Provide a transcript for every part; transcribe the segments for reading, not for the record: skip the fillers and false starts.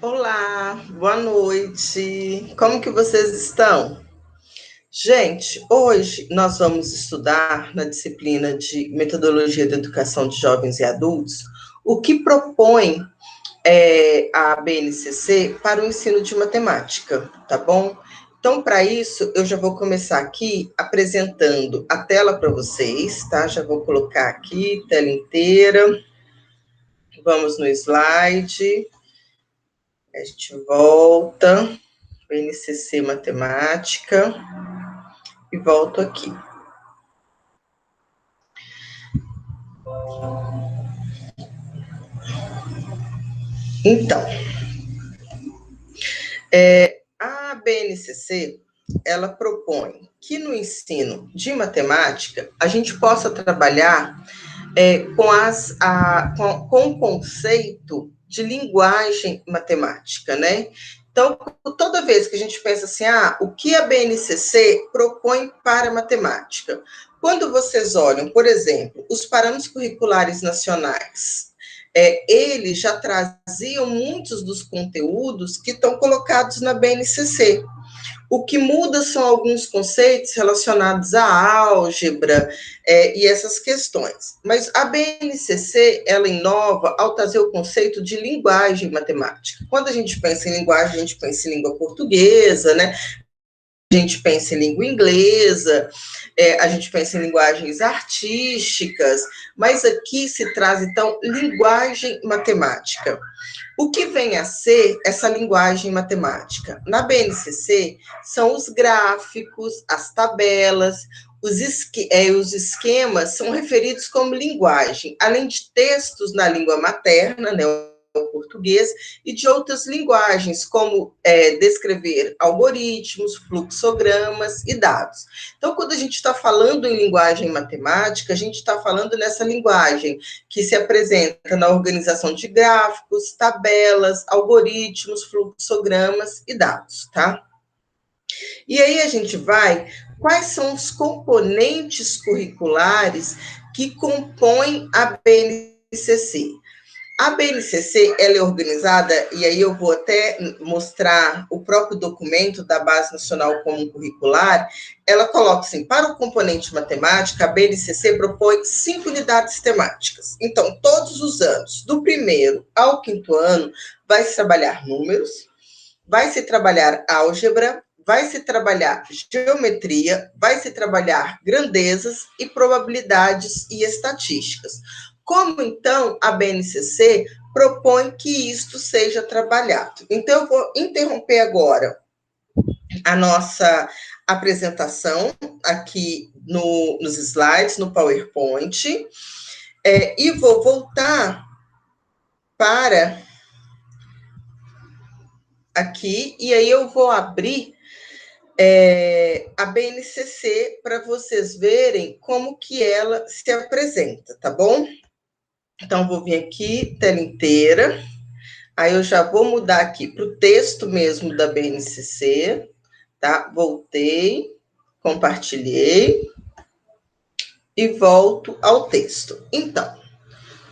Olá, boa noite. Como que vocês estão? Gente, hoje nós vamos estudar na disciplina de Metodologia da Educação de Jovens e Adultos o que propõe a BNCC para o ensino de matemática, tá bom? Então, para isso, eu já vou começar aqui apresentando a tela para vocês, tá? Já vou colocar aqui, tela inteira. Vamos no slide. A gente volta. BNCC Matemática, e volto aqui. Então, a BNCC, ela propõe que no ensino de matemática, a gente possa trabalhar com o conceito de linguagem matemática, né? Então, toda vez que a gente pensa assim, o que a BNCC propõe para a matemática? Quando vocês olham, por exemplo, os parâmetros curriculares nacionais, eles já traziam muitos dos conteúdos que estão colocados na BNCC. O que muda são alguns conceitos relacionados à álgebra e essas questões. Mas a BNCC, ela inova ao trazer o conceito de linguagem matemática. Quando a gente pensa em linguagem, a gente pensa em língua portuguesa, né? A gente pensa em língua inglesa, a gente pensa em linguagens artísticas, mas aqui se traz, então, linguagem matemática. O que vem a ser essa linguagem matemática? Na BNCC, são os gráficos, as tabelas, os esquemas são referidos como linguagem, além de textos na língua materna, né, o português, e de outras linguagens, como descrever algoritmos, fluxogramas e dados. Então, quando a gente está falando em linguagem matemática, a gente está falando nessa linguagem que se apresenta na organização de gráficos, tabelas, algoritmos, fluxogramas e dados, tá? E aí a gente vai, quais são os componentes curriculares que compõem a BNCC? A BNCC, ela é organizada, e aí eu vou até mostrar o próprio documento da Base Nacional Comum Curricular, ela coloca assim, para o componente matemática, a BNCC propõe 5 unidades temáticas. Então, todos os anos, do primeiro ao quinto ano, vai se trabalhar números, vai se trabalhar álgebra, vai se trabalhar geometria, vai se trabalhar grandezas e probabilidades e estatísticas. Como, então, a BNCC propõe que isto seja trabalhado? Então, eu vou interromper agora a nossa apresentação aqui nos slides, no PowerPoint, e vou voltar para aqui, e aí eu vou abrir a BNCC para vocês verem como que ela se apresenta, tá bom? Então, vou vir aqui, tela inteira. Aí eu já vou mudar aqui para o texto mesmo da BNCC, tá? Voltei, compartilhei e volto ao texto. Então,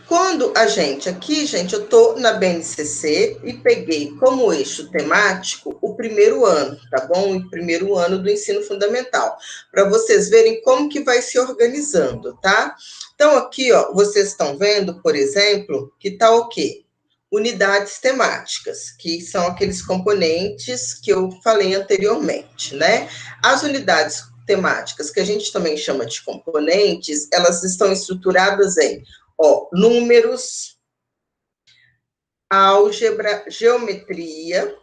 quando aqui, gente, eu estou na BNCC e peguei como eixo temático o primeiro ano, tá bom? O primeiro ano do ensino fundamental, para vocês verem como que vai se organizando, tá? Então, aqui, ó, vocês estão vendo, por exemplo, que tá o quê? Unidades temáticas, que são aqueles componentes que eu falei anteriormente, né? As unidades temáticas, que a gente também chama de componentes, elas estão estruturadas em números, álgebra, geometria.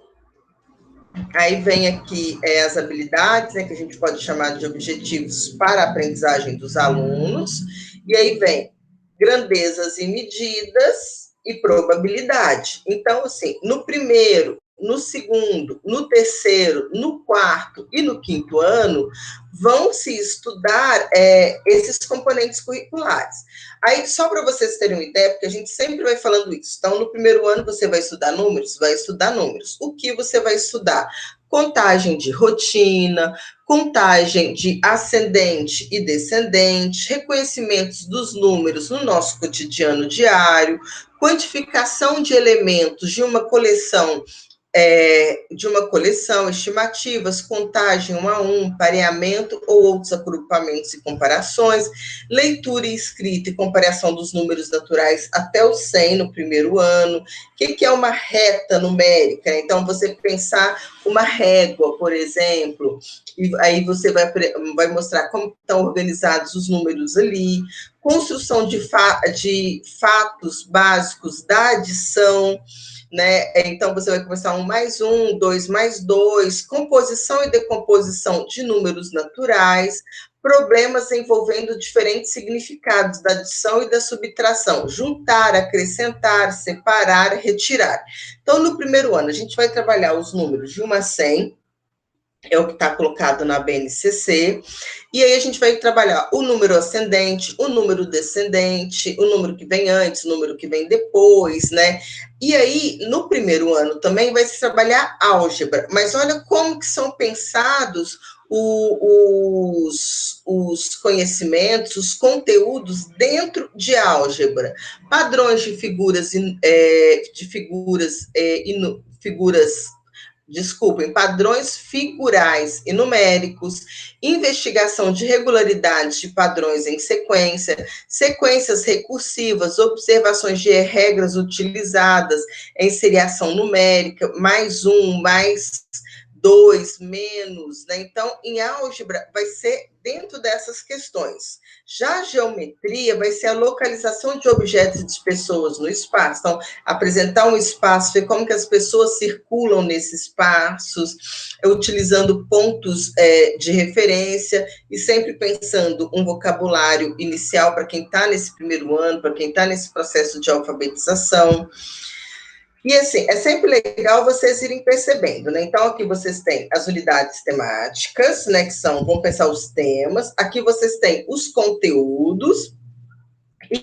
Aí vem aqui as habilidades, né, que a gente pode chamar de objetivos para a aprendizagem dos alunos. E aí vem grandezas e medidas e probabilidade. Então, assim, no primeiro, no segundo, no terceiro, no quarto e no quinto ano, vão se estudar esses componentes curriculares. Aí, só para vocês terem uma ideia, porque a gente sempre vai falando isso. Então, no primeiro ano, você vai estudar números? Vai estudar números. O que você vai estudar? contagem de rotina, contagem de ascendente e descendente, reconhecimentos dos números no nosso cotidiano diário, quantificação de elementos de uma coleção, estimativas, contagem 1 a 1, pareamento ou outros agrupamentos e comparações, leitura e escrita e comparação dos números naturais até o 100 no primeiro ano. O que é uma reta numérica? Então, você pensar uma régua, por exemplo, e aí você vai mostrar como estão organizados os números ali, construção de fatos básicos da adição, né? Então, você vai começar 1 mais 1, 2 mais 2, composição e decomposição de números naturais, problemas envolvendo diferentes significados da adição e da subtração, juntar, acrescentar, separar, retirar. Então, no primeiro ano, a gente vai trabalhar os números de 1 a 100, é o que está colocado na BNCC, e aí a gente vai trabalhar o número ascendente, o número descendente, o número que vem antes, o número que vem depois, né? E aí, no primeiro ano também vai se trabalhar álgebra, mas olha como que são pensados os conhecimentos, os conteúdos dentro de álgebra, padrões de figuras, padrões figurais e numéricos, investigação de regularidades de padrões em sequência, sequências recursivas, observações de regras utilizadas em seriação numérica, mais 1, mais 2, menos, né? Então, em álgebra, vai ser dentro dessas questões. Já a geometria vai ser a localização de objetos e de pessoas no espaço. Então, apresentar um espaço, ver como que as pessoas circulam nesses espaços, utilizando pontos de referência e sempre pensando um vocabulário inicial para quem está nesse primeiro ano, para quem está nesse processo de alfabetização. E, assim, é sempre legal vocês irem percebendo, né? Então, aqui vocês têm as unidades temáticas, né? Que são, vamos pensar os temas. Aqui vocês têm os conteúdos.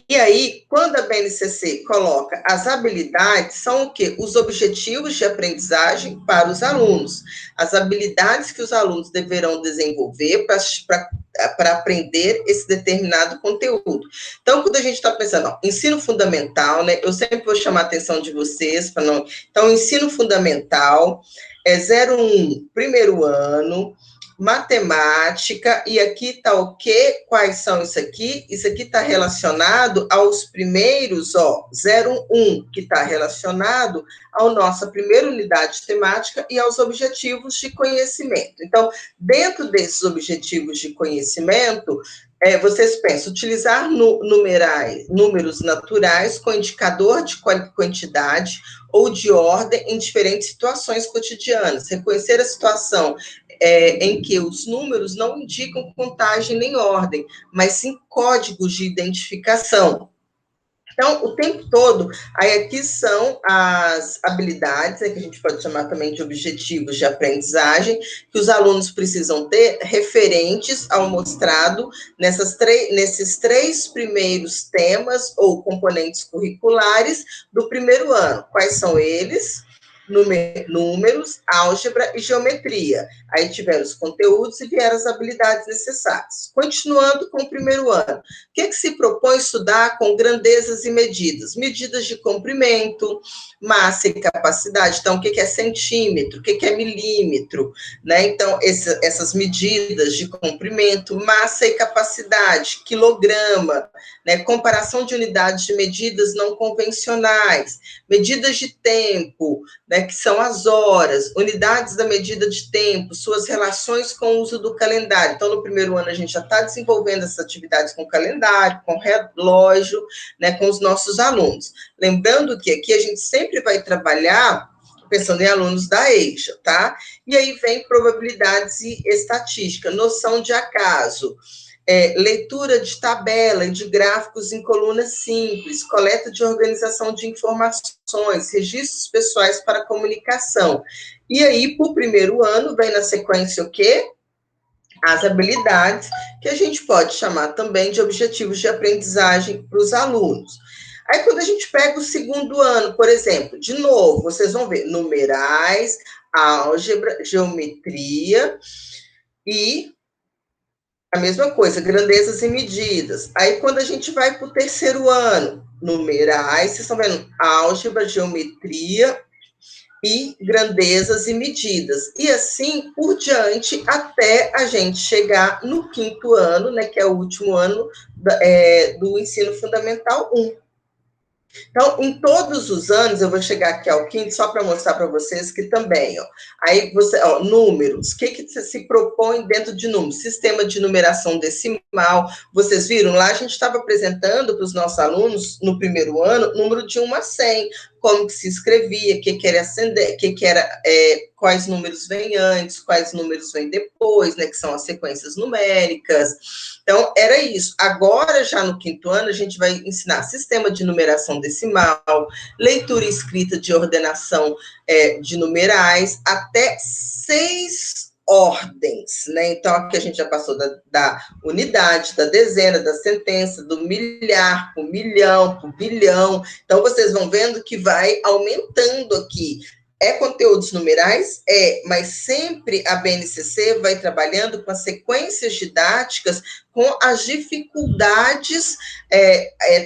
E aí, quando a BNCC coloca as habilidades, são o quê? Os objetivos de aprendizagem para os alunos. As habilidades que os alunos deverão desenvolver para aprender esse determinado conteúdo. Então, quando a gente está pensando, ó, ensino fundamental, né? Eu sempre vou chamar a atenção de vocês para não. Então, ensino fundamental é 01, primeiro ano, matemática, e aqui está o quê? Quais são isso aqui? Isso aqui está relacionado aos primeiros, ó, 01, que está relacionado à nossa primeira unidade temática e aos objetivos de conhecimento. Então, dentro desses objetivos de conhecimento, vocês pensam, utilizar números naturais com indicador de quantidade ou de ordem em diferentes situações cotidianas, reconhecer a situação em que os números não indicam contagem nem ordem, mas sim códigos de identificação. Então, o tempo todo, aí aqui são as habilidades, que a gente pode chamar também de objetivos de aprendizagem, que os alunos precisam ter referentes ao mostrado nesses 3 primeiros temas ou componentes curriculares do primeiro ano. Quais são eles? Números, álgebra e geometria. Aí tiveram os conteúdos e vieram as habilidades necessárias. Continuando com o primeiro ano. O que se propõe estudar com grandezas e medidas? Medidas de comprimento, massa e capacidade. Então, o que é centímetro? O que é milímetro? Né? Então, essas medidas de comprimento, massa e capacidade, quilograma, né? Comparação de unidades de medidas não convencionais, medidas de tempo, né, que são as horas, unidades da medida de tempo, suas relações com o uso do calendário. Então, no primeiro ano, a gente já está desenvolvendo essas atividades com calendário, com relógio, né, com os nossos alunos. Lembrando que aqui a gente sempre vai trabalhar pensando em alunos da EJA, tá? E aí vem probabilidades e estatística, noção de acaso, leitura de tabela e de gráficos em colunas simples, coleta de organização de informações, registros pessoais para comunicação. E aí, para o primeiro ano, vem na sequência o quê? As habilidades, que a gente pode chamar também de objetivos de aprendizagem para os alunos. Aí, quando a gente pega o segundo ano, por exemplo, de novo, vocês vão ver numerais, álgebra, geometria e a mesma coisa, grandezas e medidas. Aí, quando a gente vai para o terceiro ano, numerais, vocês estão vendo álgebra, geometria e grandezas e medidas. E assim por diante, até a gente chegar no quinto ano, né, que é o último ano do ensino fundamental 1. Então, em todos os anos, eu vou chegar aqui ao quinto, só para mostrar para vocês que também, ó, aí você, ó, números, o que se propõe dentro de números? Sistema de numeração decimal, vocês viram, lá a gente estava apresentando para os nossos alunos, no primeiro ano, número de 1 a 100, como que se escrevia, o que era ascender, que era, quais números vêm antes, quais números vêm depois, né, que são as sequências numéricas. Então, era isso. Agora, já no quinto ano, a gente vai ensinar sistema de numeração decimal, leitura e escrita de ordenação de numerais, até 6 ordens, né? Então, aqui a gente já passou da unidade, da dezena, da centena, do milhar, para o milhão, para o bilhão. Então, vocês vão vendo que vai aumentando aqui. É conteúdos numerais? Mas sempre a BNCC vai trabalhando com as sequências didáticas, com as dificuldades,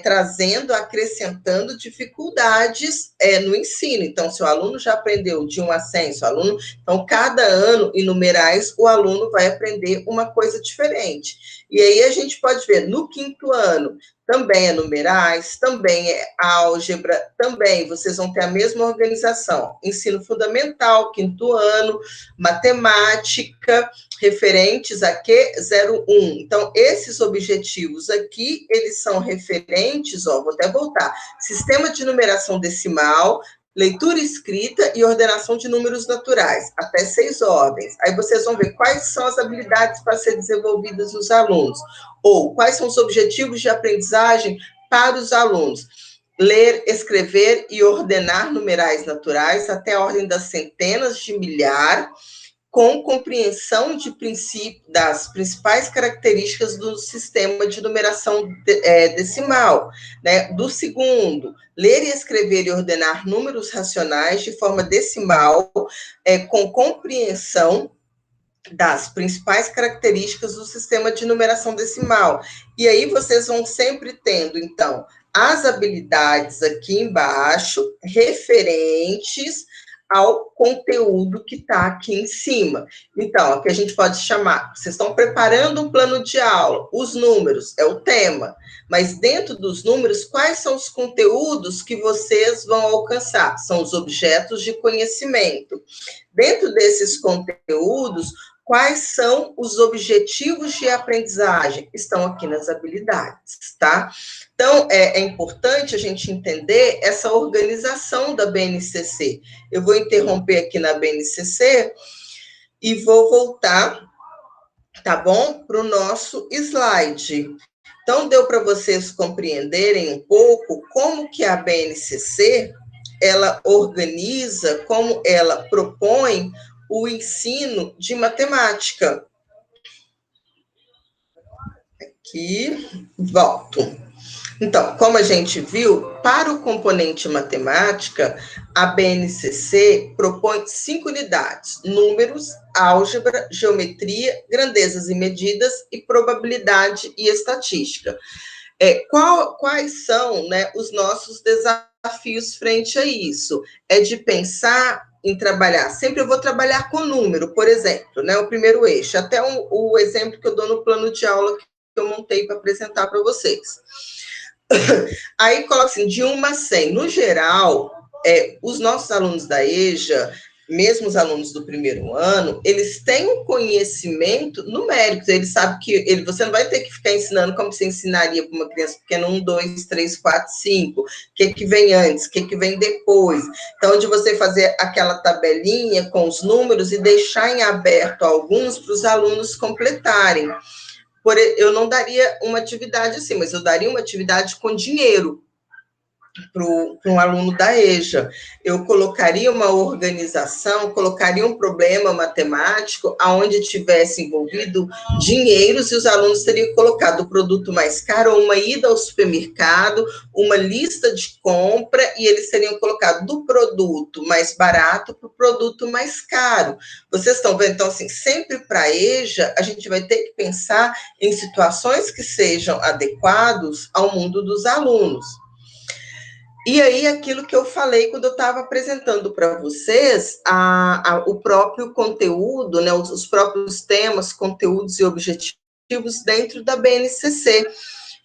trazendo, acrescentando dificuldades no ensino. Então, se o aluno já aprendeu de 1 a 100, se o aluno, então, cada ano, em numerais, o aluno vai aprender uma coisa diferente. E aí a gente pode ver, no quinto ano, também é numerais, também é álgebra, também vocês vão ter a mesma organização. Ensino fundamental, quinto ano, matemática, referentes a quê? 01. Então, esses objetivos aqui, eles são referentes, ó, vou até voltar, sistema de numeração decimal, leitura escrita e ordenação de números naturais, até 6 ordens. Aí vocês vão ver quais são as habilidades para ser desenvolvidas nos alunos, ou quais são os objetivos de aprendizagem para os alunos. Ler, escrever e ordenar numerais naturais até a ordem das centenas de milhar, com compreensão das principais características do sistema de numeração decimal, né? Do segundo, ler e escrever e ordenar números racionais de forma decimal, com compreensão das principais características do sistema de numeração decimal. E aí vocês vão sempre tendo, então, as habilidades aqui embaixo, referentes ao conteúdo que está aqui em cima. Então, aqui a gente pode chamar, vocês estão preparando um plano de aula, os números é o tema, mas dentro dos números, quais são os conteúdos que vocês vão alcançar? São os objetos de conhecimento. Dentro desses conteúdos, quais são os objetivos de aprendizagem? Estão aqui nas habilidades, tá? Então, é importante a gente entender essa organização da BNCC. Eu vou interromper aqui na BNCC e vou voltar, tá bom? Para o nosso slide. Então, deu para vocês compreenderem um pouco como que a BNCC, ela organiza, como ela propõe o ensino de matemática. Aqui, volto. Então, como a gente viu, para o componente matemática, a BNCC propõe 5 unidades: números, álgebra, geometria, grandezas e medidas e probabilidade e estatística. Quais são, né, os nossos desafios frente a isso? É de pensar em trabalhar, sempre eu vou trabalhar com número, por exemplo, né, o primeiro eixo, até o exemplo que eu dou no plano de aula que eu montei para apresentar para vocês. Aí coloca assim, de 1 a 100. No geral, os nossos alunos da EJA, mesmo os alunos do primeiro ano, eles têm um conhecimento numérico, eles sabem que você não vai ter que ficar ensinando como você ensinaria para uma criança pequena, 1, 2, 3, 4, 5, o que vem antes, o que vem depois. Então, de você fazer aquela tabelinha com os números e deixar em aberto alguns para os alunos completarem. Eu não daria uma atividade assim, mas eu daria uma atividade com dinheiro. para um aluno da EJA. Eu colocaria uma organização, colocaria um problema matemático onde tivesse envolvido dinheiros e os alunos teriam colocado o produto mais caro, uma ida ao supermercado, uma lista de compra, e eles teriam colocado do produto mais barato para o produto mais caro. Vocês estão vendo? Então, assim, sempre para a EJA, a gente vai ter que pensar em situações que sejam adequados ao mundo dos alunos. E aí, aquilo que eu falei quando eu estava apresentando para vocês o próprio conteúdo, né, os próprios temas, conteúdos e objetivos dentro da BNCC.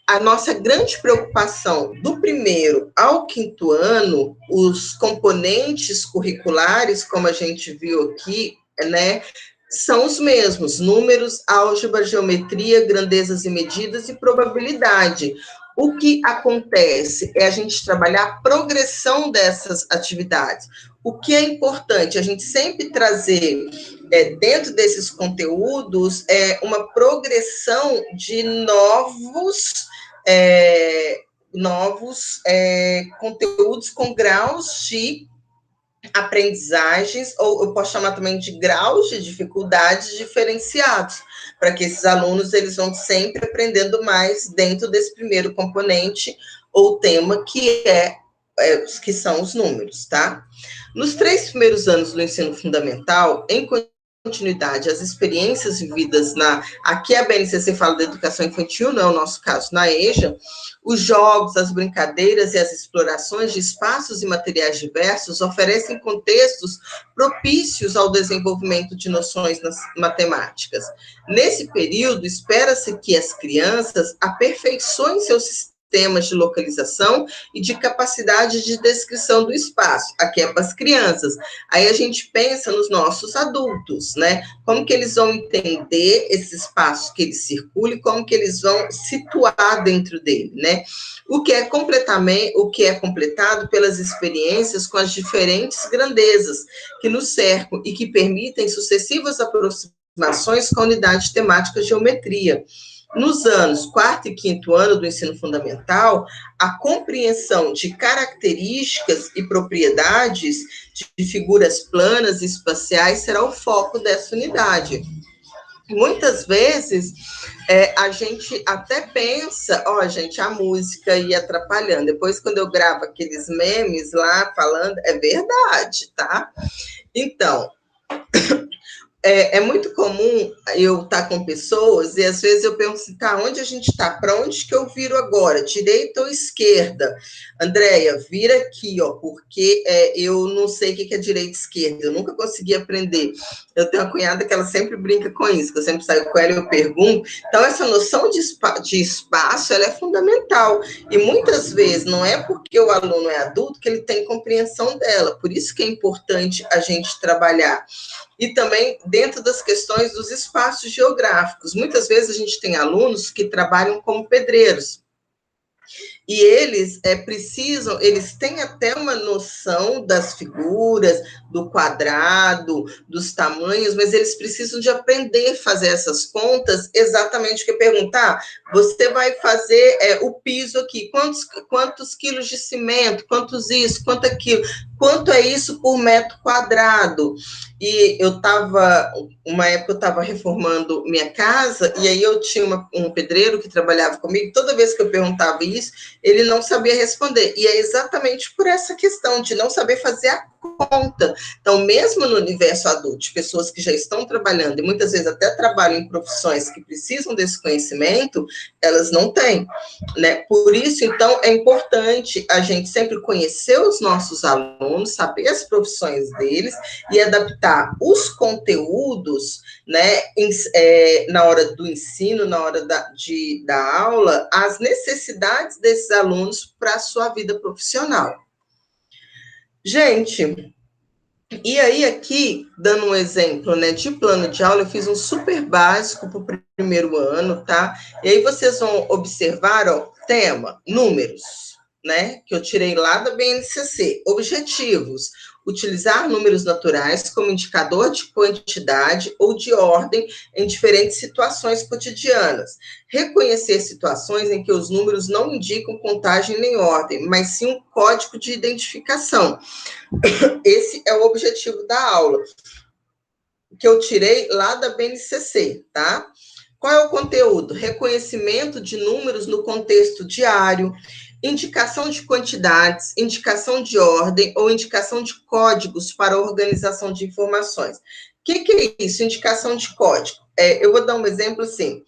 A nossa grande preocupação do primeiro ao quinto ano, os componentes curriculares, como a gente viu aqui, né, são os mesmos: números, álgebra, geometria, grandezas e medidas e probabilidade. O que acontece é a gente trabalhar a progressão dessas atividades. O que é importante? A gente sempre trazer, dentro desses conteúdos, uma progressão de novos conteúdos com graus de aprendizagens, ou eu posso chamar também de graus de dificuldades diferenciados, para que esses alunos eles vão sempre aprendendo mais dentro desse primeiro componente ou tema que são os números, tá? Nos 3 primeiros anos do ensino fundamental, em continuidade às experiências vividas aqui a BNCC fala da educação infantil, não é o nosso caso na EJA, os jogos, as brincadeiras e as explorações de espaços e materiais diversos oferecem contextos propícios ao desenvolvimento de noções nas matemáticas. Nesse período, espera-se que as crianças aperfeiçoem seus sistemas de localização e de capacidade de descrição do espaço. Aqui é para as crianças. Aí a gente pensa nos nossos adultos, né? Como que eles vão entender esse espaço que eles circulam e como que eles vão situar dentro dele, né? O que é completado pelas experiências com as diferentes grandezas que nos cercam e que permitem sucessivas aproximações com a unidade temática geometria. Nos anos 4º e 5º ano do ensino fundamental, a compreensão de características e propriedades de figuras planas e espaciais será o foco dessa unidade. Muitas vezes, a gente até pensa, gente, a música ia atrapalhando. Depois, quando eu gravo aqueles memes lá falando, é verdade, tá? Então, é muito comum eu estar com pessoas e às vezes eu penso, tá, onde a gente está? Para onde que eu viro agora? Direita ou esquerda? Andréia, vira aqui, porque eu não sei o que é direita e esquerda, eu nunca consegui aprender. Eu tenho uma cunhada que ela sempre brinca com isso, que eu sempre saio com ela e eu pergunto. Então, essa noção de espaço, ela é fundamental. E muitas vezes não é porque o aluno é adulto que ele tem compreensão dela. Por isso que é importante a gente trabalhar. E também dentro das questões dos espaços geográficos. Muitas vezes a gente tem alunos que trabalham como pedreiros. E eles eles têm até uma noção das figuras, do quadrado, dos tamanhos, mas eles precisam de aprender a fazer essas contas, exatamente o que perguntar. Você vai fazer o piso aqui, quantos quilos de cimento, quantos isso, quanto aquilo, quanto é isso por metro quadrado? E uma época eu estava reformando minha casa, e aí eu tinha um pedreiro que trabalhava comigo, toda vez que eu perguntava isso, ele não sabia responder, e é exatamente por essa questão de não saber fazer a conta. Então, mesmo no universo adulto, de pessoas que já estão trabalhando, e muitas vezes até trabalham em profissões que precisam desse conhecimento, elas não têm, né? Por isso, então, é importante a gente sempre conhecer os nossos alunos, saber as profissões deles e adaptar os conteúdos, né, na hora do ensino, na hora da aula, às necessidades desses alunos para a sua vida profissional. Gente, e aí aqui, dando um exemplo, né, de plano de aula, eu fiz um super básico para o primeiro ano, tá? E aí vocês vão observar, tema, números. né, que eu tirei lá da BNCC. Objetivos: utilizar números naturais como indicador de quantidade ou de ordem em diferentes situações cotidianas. Reconhecer situações em que os números não indicam contagem nem ordem, mas sim um código de identificação. Esse é o objetivo da aula, que eu tirei lá da BNCC, tá? Qual é o conteúdo? Reconhecimento de números no contexto diário, indicação de quantidades, indicação de ordem ou indicação de códigos para a organização de informações. O que é isso? Indicação de código. Eu vou dar um exemplo assim.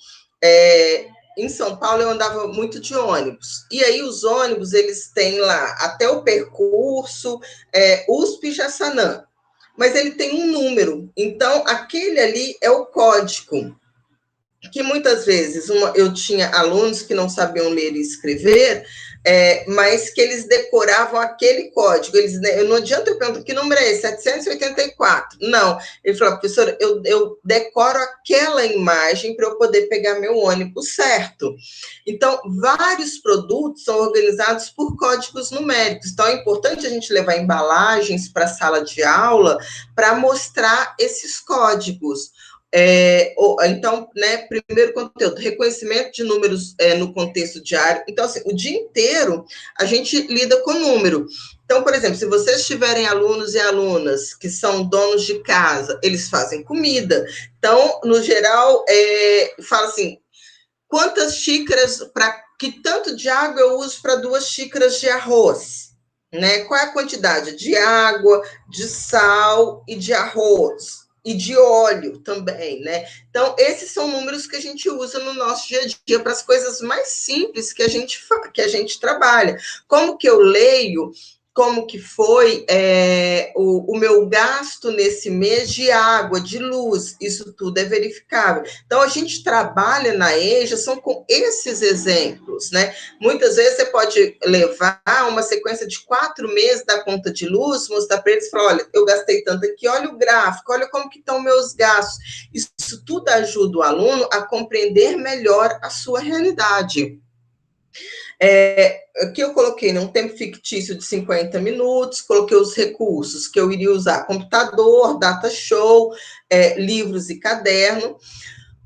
Em São Paulo eu andava muito de ônibus, e aí os ônibus, eles têm lá até o percurso, USP e Jaçanã, mas ele tem um número, então aquele ali é o código, que muitas vezes eu tinha alunos que não sabiam ler e escrever, mas que eles decoravam aquele código. Não adianta eu perguntar que número é esse, 784. Não, ele falou, professora, eu decoro aquela imagem para eu poder pegar meu ônibus certo. Então, vários produtos são organizados por códigos numéricos. Então, é importante a gente levar embalagens para a sala de aula para mostrar esses códigos. Então, né, primeiro conteúdo, reconhecimento de números no contexto diário. Então, assim, o dia inteiro a gente lida com número. Então, por exemplo, se vocês tiverem alunos e alunas que são donos de casa, eles fazem comida. Então, no geral, fala assim, quantas xícaras, para que tanto de água eu uso para 2 xícaras de arroz? Né? Qual é a quantidade de água, de sal e de arroz? E de óleo também, né? Então, esses são números que a gente usa no nosso dia a dia para as coisas mais simples que a gente trabalha. Como que eu leio? Como que foi o meu gasto nesse mês de água, de luz? Isso tudo é verificável. Então, a gente trabalha na EJA, são com esses exemplos, né? Muitas vezes você pode levar uma sequência de 4 meses da conta de luz, mostrar para eles e falar, olha, eu gastei tanto aqui, olha o gráfico, olha como que estão meus gastos. Isso tudo ajuda o aluno a compreender melhor a sua realidade. Aqui eu coloquei, né, um tempo fictício de 50 minutos, coloquei os recursos que eu iria usar, computador, data show, livros e caderno.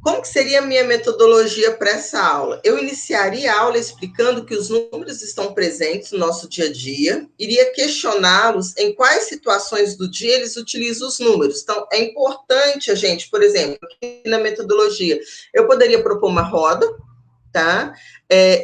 Como que seria a minha metodologia para essa aula? Eu iniciaria a aula explicando que os números estão presentes no nosso dia a dia, iria questioná-los em quais situações do dia eles utilizam os números. Então, é importante a gente, por exemplo, aqui na metodologia, eu poderia propor uma roda, tá?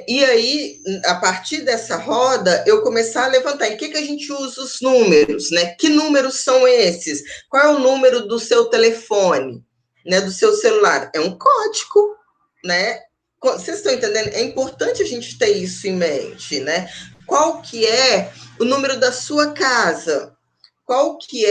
E aí, a partir dessa roda, eu começar a levantar. Em que a gente usa os números, né? Que números são esses? Qual é o número do seu telefone, né? Do seu celular? É um código, né? Vocês estão entendendo? É importante a gente ter isso em mente, né? Qual que é o número da sua casa? Qual que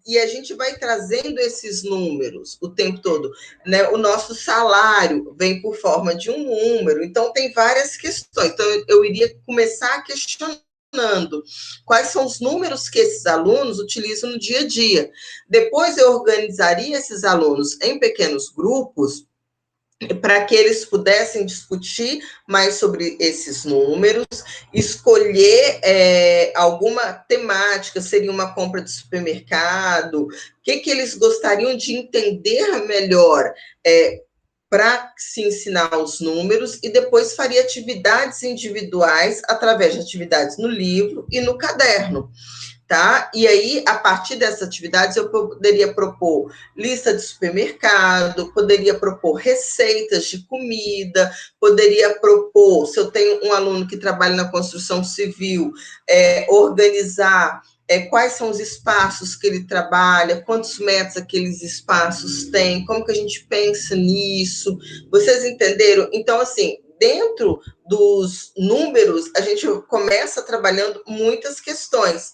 e a gente vai trazendo esses números o tempo todo, né? O nosso salário vem por forma de um número, então tem várias questões. Então, eu iria começar questionando quais são os números que esses alunos utilizam no dia a dia. Depois, eu organizaria esses alunos em pequenos grupos para que eles pudessem discutir mais sobre esses números, escolher alguma temática, seria uma compra de supermercado, o que eles gostariam de entender melhor para se ensinar os números, e depois faria atividades individuais através de atividades no livro e no caderno. Tá? E aí, a partir dessas atividades, eu poderia propor lista de supermercado, poderia propor receitas de comida, poderia propor, se eu tenho um aluno que trabalha na construção civil, organizar quais são os espaços que ele trabalha, quantos metros aqueles espaços têm, como que a gente pensa nisso. Vocês entenderam? Então, assim, dentro dos números, a gente começa trabalhando muitas questões.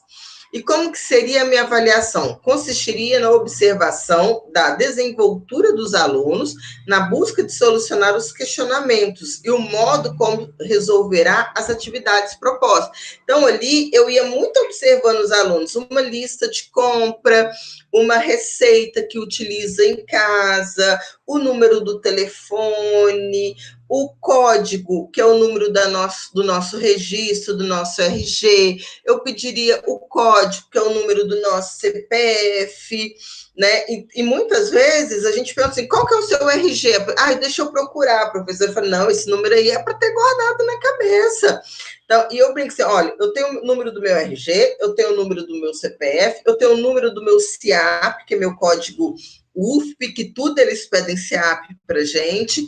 E como que seria a minha avaliação? Consistiria na observação da desenvoltura dos alunos, na busca de solucionar os questionamentos e o modo como resolverá as atividades propostas. Então, ali, eu ia muito observando os alunos, uma lista de compra, uma receita que utiliza em casa, o número do telefone, o código, que é o número do nosso registro, do nosso RG, eu pediria o código, que é o número do nosso CPF, né? E muitas vezes a gente pensa assim, qual que é o seu RG? Deixa eu procurar. A professora fala, não, esse número aí é para ter guardado na cabeça. Então, e eu brinco assim, olha, eu tenho o número do meu RG, eu tenho o número do meu CPF, eu tenho o número do meu CIAP, que é meu código UFP, que tudo eles pedem CIAP para gente.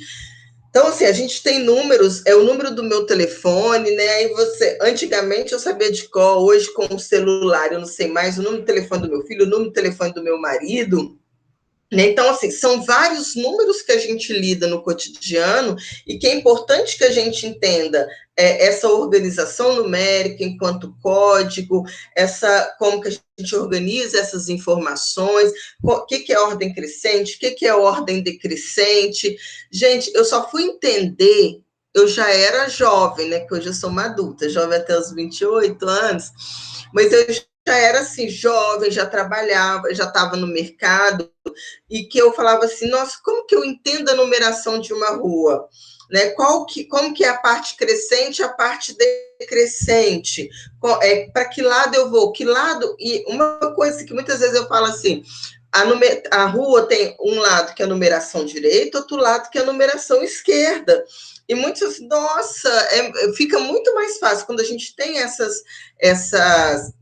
Então, assim, a gente tem números, é o número do meu telefone, né? Aí você, antigamente eu sabia de cor, hoje com o celular eu não sei mais o número do telefone do meu filho, o número do telefone do meu marido, né? Então, assim, são vários números que a gente lida no cotidiano e que é importante que a gente entenda essa organização numérica enquanto código, como que a gente organiza essas informações, o que é ordem crescente, o que é ordem decrescente. Gente, eu só fui entender, eu já era jovem, né? Que hoje eu sou uma adulta, jovem até os 28 anos, mas eu já era assim, jovem, já trabalhava, já estava no mercado, e que eu falava assim, nossa, como que eu entendo a numeração de uma rua? Né? Como que é a parte crescente e a parte decrescente? Para que lado eu vou? Que lado? E uma coisa que muitas vezes eu falo assim, a rua tem um lado que é a numeração direita, outro lado que é a numeração esquerda. E muitos, nossa, fica muito mais fácil quando a gente tem essas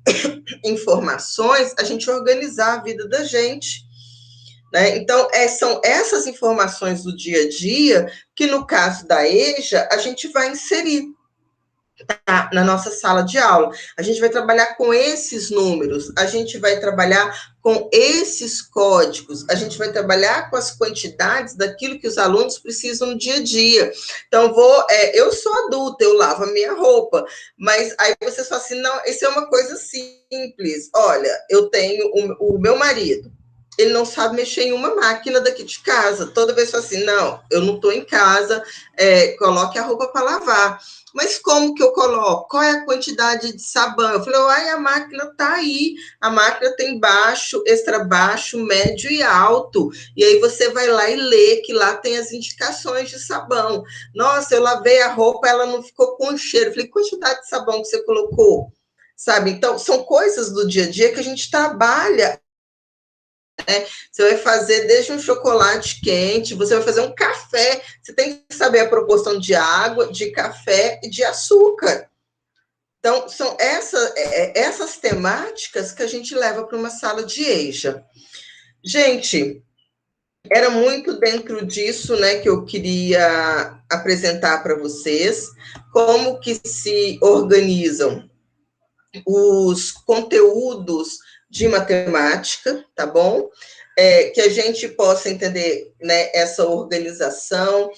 informações, a gente organizar a vida da gente. Né? Então, são essas informações do dia a dia que, no caso da EJA, a gente vai inserir na nossa sala de aula. A gente vai trabalhar com esses números, a gente vai trabalhar com esses códigos, a gente vai trabalhar com as quantidades daquilo que os alunos precisam no dia a dia. Então, eu sou adulta, eu lavo a minha roupa, mas aí você fala assim, não, isso é uma coisa simples. Olha, eu tenho o meu marido, ele não sabe mexer em uma máquina daqui de casa. Toda vez fala assim, não, eu não estou em casa, coloque a roupa para lavar. Mas como que eu coloco? Qual é a quantidade de sabão? Eu falei, a máquina está aí. A máquina tem baixo, extra baixo, médio e alto. E aí você vai lá e lê que lá tem as indicações de sabão. Nossa, eu lavei a roupa, ela não ficou com cheiro. Eu falei, quantidade de sabão que você colocou? Sabe? Então, são coisas do dia a dia que a gente trabalha. Você vai fazer desde um chocolate quente, você vai fazer um café, você tem que saber a proporção de água, de café e de açúcar. Então, são essas temáticas que a gente leva para uma sala de EJA. Gente, era muito dentro disso, né, que eu queria apresentar para vocês, como que se organizam os conteúdos de matemática, tá bom? Que a gente possa entender, né, essa organização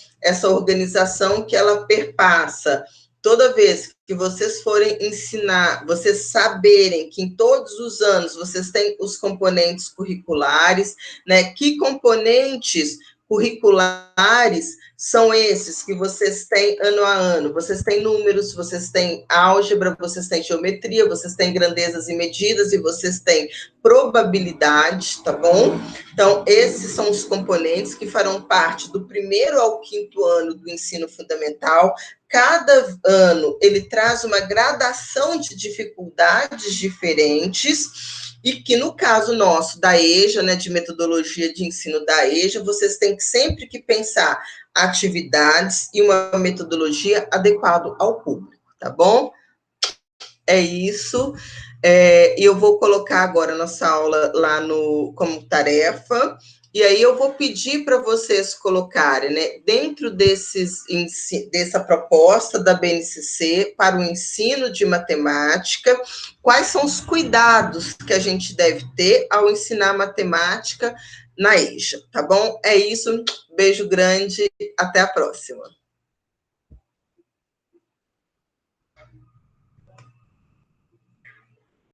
que ela perpassa toda vez que vocês forem ensinar, vocês saberem que em todos os anos vocês têm os componentes curriculares, né? Que componentes curriculares são esses que vocês têm ano a ano? Vocês têm números, vocês têm álgebra, vocês têm geometria, vocês têm grandezas e medidas e vocês têm probabilidade, tá bom? Então, esses são os componentes que farão parte do primeiro ao quinto ano do ensino fundamental. Cada ano ele traz uma gradação de dificuldades diferentes e que, no caso nosso, da EJA, né, de metodologia de ensino da EJA, vocês têm sempre que pensar atividades e uma metodologia adequada ao público, tá bom? É isso. E eu vou colocar agora a nossa aula lá como tarefa, e aí eu vou pedir para vocês colocarem, né, dentro dessa proposta da BNCC para o ensino de matemática, quais são os cuidados que a gente deve ter ao ensinar matemática na EJA, tá bom? É isso, beijo grande, até a próxima.